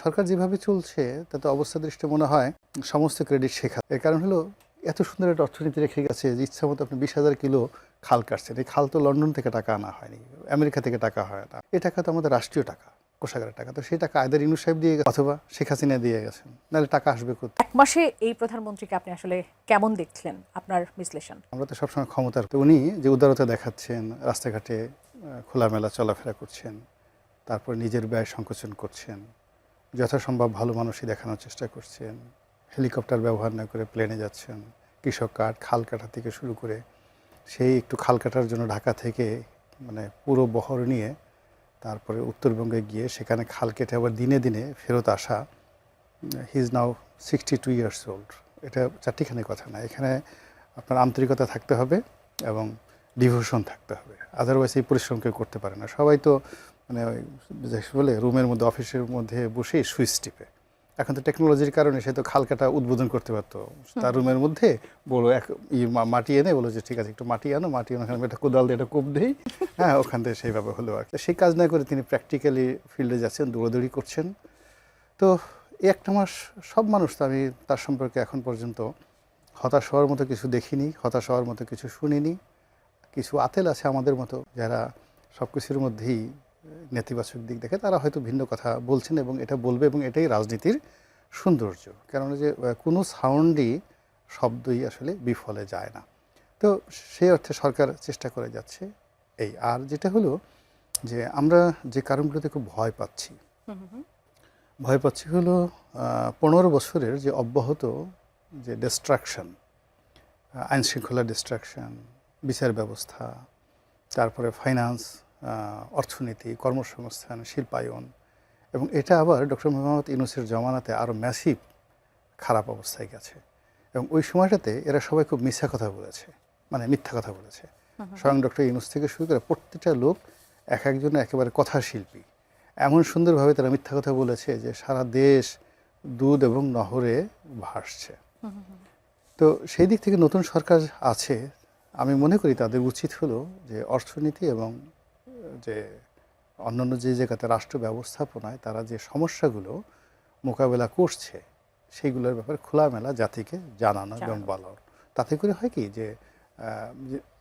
সরকার যেভাবে চলছে তাতে অবস্থা দৃষ্টে মনে হয় সমস্ত ক্রেডিট শেখা। এর কারণ হলো এত সুন্দর একটা অর্থনীতি রেখে গেছে যে ইচ্ছা মতো আপনি 20,000 কিলো খাল কাটছেন। এই খাল তো লন্ডন থেকে টাকা আনা হয়নি, আমেরিকা থেকে টাকা হয় না। এই টাকা তো আমাদের রাষ্ট্রীয় টাকা, কোষাগারের টাকা। তো সেই টাকা আয়দার ইউনূস সাহেব দিয়ে গেছে অথবা শেখ হাসিনা দিয়ে গেছেন, নাহলে টাকা আসবে কোথায়? এক মাসে এই প্রধানমন্ত্রীকে আপনি আসলে কেমন দেখলেন, আপনার বিশ্লেষণ? আমরা তো সবসময় ক্ষমতার, তো উনি যে উদারতা দেখাচ্ছেন, রাস্তাঘাটে খোলামেলা চলাফেরা করছেন, তারপর নিজের ব্যয় সংকোচন করছেন, যথাসম্ভব ভালো মানুষই দেখানোর চেষ্টা করছেন, হেলিকপ্টার ব্যবহার না করে প্লেনে যাচ্ছেন, কৃষক কাঠ খাল কাটা থেকে শুরু করে সেই একটু খাল কাটার জন্য ঢাকা থেকে মানে পুরো বহর নিয়ে তারপরে উত্তরবঙ্গে গিয়ে সেখানে খাল কেটে আবার দিনে দিনে ফেরত আসা। He is now 62 years old. এটা চারটিখানি কথা না, এখানে আপনার আন্তরিকতা থাকতে হবে এবং ডিভোশন থাকতে হবে, আদারওয়াইজ এই পরিশ্রম কেউ করতে পারে না। সবাই তো মানে ওই যে বলে রুমের মধ্যে অফিসের মধ্যে বসেই সুইচ টিপে। এখন তো টেকনোলজির কারণে সে তো খাল কাটা উদ্বোধন করতে পারতো তার রুমের মধ্যে, বলো এক মাটি এনে বলো যে ঠিক আছে একটু মাটি আনো, মাটি আনো, ওখানে একটা কোদাল দিয়ে একটা কোপ দেই, হ্যাঁ ওখান থেকে সেইভাবে হলো আর কি। সেই কাজ না করে তিনি প্র্যাকটিক্যালি ফিল্ডে যাচ্ছেন, দৌড়াদৌড়ি করছেন। তো এই একটা মাস সব মানুষ, তো আমি তার সম্পর্কে এখন পর্যন্ত হতাশ হওয়ার মতো কিছু দেখিনি, হতাশ হওয়ার মতো কিছু শুনিনি। কিছু আতেল আছে আমাদের মতো যারা সব কিছুর মধ্যেই নেতিবাচক দিক দেখে, তারা হয়তো ভিন্ন কথা বলছেন এবং এটা বলবে, এবং এটাই রাজনীতির সৌন্দর্য। কেননা যে কোনো সাউন্ডই, শব্দই আসলে বিফলে যায় না। তো সেই অর্থে সরকার চেষ্টা করে যাচ্ছে এই। আর যেটা হলো যে আমরা যে কারণগুলোতে খুব ভয় পাচ্ছি, ভয় পাচ্ছি হলো 15 বছরের যে অব্যাহত যে ডিস্ট্রাকশন, আইনশৃঙ্খলা ডিস্ট্রাকশন, বিচার ব্যবস্থা, তারপরে ফাইন্যান্স, অর্থনীতি, কর্মসংস্থান, শিল্পায়ন, এবং এটা আবার ডক্টর মোহাম্মদ ইউনূসের জমানাতে আরও ম্যাসিভ খারাপ অবস্থায় গেছে। এবং ওই সময়টাতে এরা সবাই খুব মিথ্যা কথা বলেছে, মানে মিথ্যা কথা বলেছে। স্বয়ং ডক্টর ইউনূস থেকে শুরু করে প্রত্যেকটা লোক এক একজন একেবারে কথাশিল্পী, এমন সুন্দরভাবে তারা মিথ্যা কথা বলেছে যে সারা দেশ দুধ এবং নহরে ভাসছে। তো সেই দিক থেকে নতুন সরকার আছে, আমি মনে করি তাদের উচিত হলো যে অর্থনীতি এবং যে অন্যান্য যে জায়গাতে রাষ্ট্র ব্যবস্থাপনায় তারা যে সমস্যাগুলো মোকাবেলা করছে সেইগুলোর ব্যাপারে খোলামেলা জাতিকে জানানো এবং বলার। তাতে করে হয় কি যে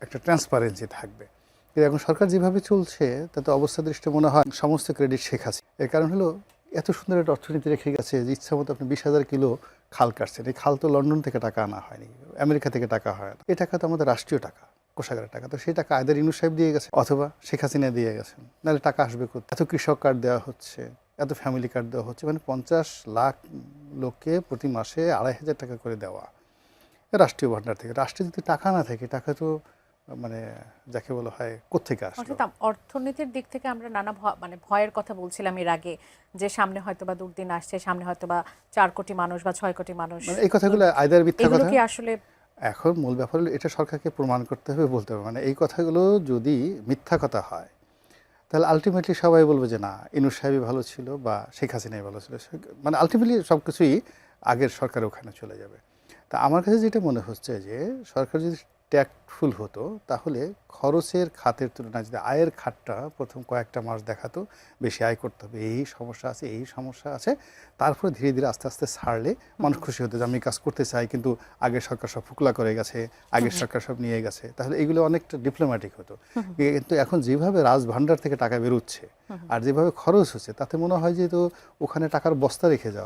একটা ট্রান্সপারেন্সি থাকবে। কিন্তু এখন সরকার যেভাবে চলছে তাতে অবস্থা দৃষ্টে মনে হয় সমস্ত ক্রেডিট শেখ হাসিনা। এর কারণ হলো এত সুন্দর একটা অর্থনীতি রেখে গেছে যে ইচ্ছা মতো আপনি 20,000 কিলো খাল কাটছেন। এই খাল তো লন্ডন থেকে টাকা আনা হয়নি, আমেরিকা থেকে টাকা হয় না। এই টাকা তো আমাদের রাষ্ট্রীয় টাকা, কোষাগারের টাকা। তো সেই টাকা আয়দার ইউনূস সাহেব দিয়ে গেছে অথবা শেখ হাসিনা দিয়ে গেছেন, নাহলে টাকা আসবে কোথায়? এত কৃষক কার্ড দেওয়া হচ্ছে, এত ফ্যামিলি কার্ড দেওয়া হচ্ছে, মানে 50 লাখ লোককে প্রতি মাসে 2,500 টাকা করে দেওয়া রাষ্ট্রীয় ভাণ্ডার থেকে। রাষ্ট্রে যদি টাকা না থাকে, টাকা তো মানে যাকে বলা হয় কোত্থেকে আসবে? অর্থাৎ অর্থনীতির দিক থেকে আমরা নানা মানে ভয়ের কথা বলছিলাম এর আগে, যে সামনে হয়তোবা দুর্দিন আসছে, সামনে হয়তোবা 4 কোটি মানুষ বা 6 কোটি মানুষ, মানে এই কথাগুলো আয়দার মিথ্যা এগুলো কথা। কি আসলে এখন মূল ব্যাপার হলো এটা সরকারকে প্রমাণ করতে হবে, বলতে হবে। মানে এই কথাগুলো যদি মিথ্যা কথা হয় তাহলে আলটিমেটলি সবাই বলবে যে না, ইউনূস সাহেবই ভালো ছিল বা শেখ হাসিনাই ভালো ছিল। মানে আলটিমেটলি সব কিছুই আগের সরকারের ওখানে চলে যাবে। তা আমার কাছে যেটা মনে হচ্ছে যে সরকার যদি ট্যাক্টফুল হতো তাহলে খরচের খাতের তুলনায় যদি আয়ের খাতটা প্রথম কয়েকটা মাস দেখাতো বেশি আয় করতে হবে, এই সমস্যা আছে, এই সমস্যা আছে, তারপরে ধীরে ধীরে আস্তে আস্তে ছাড়লে মানুষ খুশি হতো যে আমি কাজ করতে চাই, কিন্তু আগের সরকার সব ফুকলা করে গেছে, আগের সরকার সব নিয়ে গেছে, তাহলে এগুলো অনেকটা ডিপ্লোম্যাটিক হতো। কিন্তু এখন যেভাবে রাজভাণ্ডার থেকে টাকা বেরোচ্ছে আর যেভাবে খরচ হচ্ছে, তাতে মনে হয় যে তো ওখানে টাকার বস্তা রেখে যাওয়া।